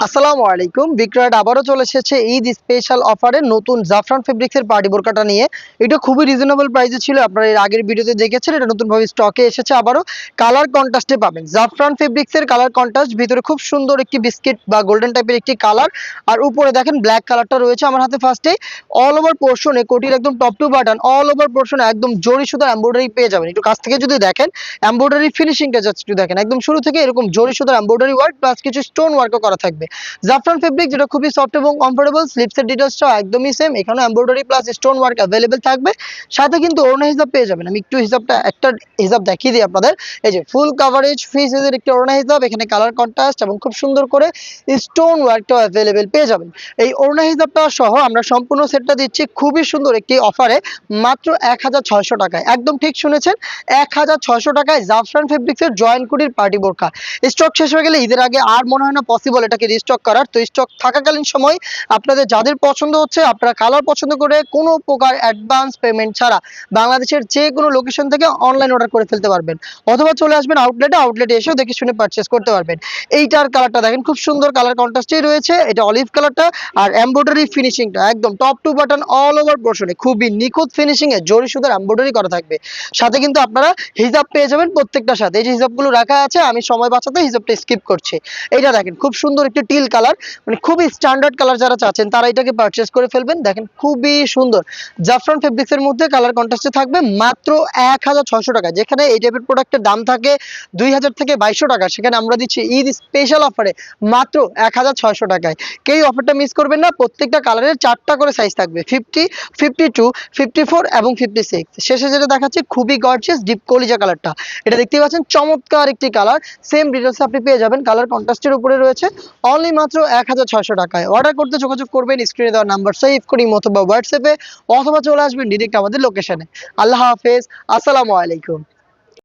আসসালামু আলাইকুম। বিক্রয় আবারও চলে এসেছে ঈদ স্পেশাল অফারে নতুন জাফরান ফেব্রিক্সের পার্টি বোরকাটা নিয়ে। এটা খুবই রিজনেবল প্রাইসে ছিল, আপনারা এর আগের ভিডিওতে দেখেছেন। এটা নতুনভাবে স্টকে এসেছে, আবারও কালার কন্ট্রাস্টে পাবেন। জাফরান ফেব্রিক্সের কালার কন্ট্রাস্ট, ভিতরে খুব সুন্দর একটি বিস্কিট বা গোল্ডেন টাইপের একটি কালার, আর উপরে দেখেন ব্ল্যাক কালারটা রয়েছে আমার হাতে। ফার্স্টে অল ওভার পোর্শনে কোটির একদম top to bottom all over পোর্শনে একদম জরি সুতার এমব্রয়ডারি পেয়ে যাবেন। একটু কাছ থেকে যদি দেখেন এমব্রয়ডারি ফিনিশিংটা জাস্ট একটু দেখেন, একদম শুরু থেকে এরকম জরি সুতার এমব্রয়ডারি ওয়ার্ক প্লাস কিছু স্টোন ওয়ার্কও করা থাকবে। জাফরান ফেব্রিক যেটা খুবই সফট এবং কমফোর্টেবল, স্লিপসের ডিটেইলসটাও একদমই সেম। এখানে embroidery plus stone work available থাকবে, সাথে কিন্তু ওড়না হিসাব পেয়ে যাবেন। আমি একটু একটা হিসাব দেখিয়ে দিই আপনাদের। এই যে ফুল কভারেজ ফ্রি সাইজের একটি ওড়না হিসাব, এখানে কালার কন্ট্রাস্ট এবং খুব সুন্দর করে স্টোন ওয়ার্কটাও अवेलेबल পেয়ে যাবেন। এই ওড়না হিসাবটা সহ আমরা সম্পূর্ণ সেটটা দিচ্ছি খুবই সুন্দর একটি অফারে, মাত্র 1600 টাকায়। একদম ঠিক শুনেছেন, 1600 টাকায় জাফরান ফেব্রিক্সের জয়েন্ট কুটির পার্টি বোরকা। স্টক শেষ হয়ে গেলে ঈদের আগে আর মনে হয় না পসিবল এটাকে রিস্টক করার। তো স্টক থাকাকালীন সময় আপনাদের যাদের পছন্দ হচ্ছে, আপনারা কালার পছন্দ করে কোনো প্রকার অ্যাডভান্স পেমেন্ট ছাড়া বাংলাদেশের যে কোনো লোকেশন থেকে অনলাইন অর্ডার করে ফেলতে পারবেন, অথবা চলে আসবেন আউটলেটে এসেও দেখে শুনে পারচেস করতে পারবেন। এইটার কালারটা দেখেন, খুব সুন্দর কালার কন্ট্রাস্টেই রয়েছে। এটা অলিভ কালারটা, আর এমব্রয়ডারি ফিনিশিংটা একদম top to bottom all over পোর্শনে খুবই নিখুঁত ফিনিশিং এ জরি সুতার এমব্রয়ডারি করা থাকবে। সাথে কিন্তু আপনারা হিজাব পেয়ে যাবেন প্রত্যেকটার সাথে। এই যে হিজাবগুলো রাখা আছে, আমি সময় বাঁচাতে হিজাবটা স্কিপ করছি। এইটা দেখেন খুব সুন্দর একটি টিল কালার, মানে খুবই স্ট্যান্ডার্ড কালার। যারা চাচ্ছেন তারা এটাকে পারচেস করে ফেলবেন। দেখেন খুবই সুন্দর জাফরান ফেব্রিক্স এর মধ্যে কালার কন্ট্রাস্টে থাকবে মাত্র 1600 টাকা। যেখানে এই টাইপের প্রোডাক্টের দাম থাকে 2000 থেকে 2200 টাকা, সেখানে আমরা দিচ্ছি ঈদ স্পেশাল অফারে মাত্র 1600 টাকায়। কেউ অফারটা মিস করবেন না। প্রত্যেকটা কালারের 4টা করে সাইজ থাকবে, 50, 52, 54 এবং 56। শেষে যেটা দেখাচ্ছি খুবই গর্জিয়াস ডিপ কলিজা কালারটা, এটা দেখতেই পাচ্ছেন চমৎকার একটি কালার। সেম ডিটেলস আপনি পেয়ে যাবেন, কালার কন্ট্রাস্টের উপরে রয়েছে, অনলি মাত্র 1600 টাকায়। অর্ডার করতে যোগাযোগ করবেন স্ক্রিনে দেওয়া নাম্বার সেভ করি অথবা হোয়াটসঅ্যাপে, অথবা চলে আসবেন ডিরেক্ট আমাদের লোকেশনে। আল্লাহ হাফেজ, আসসালামু আলাইকুম।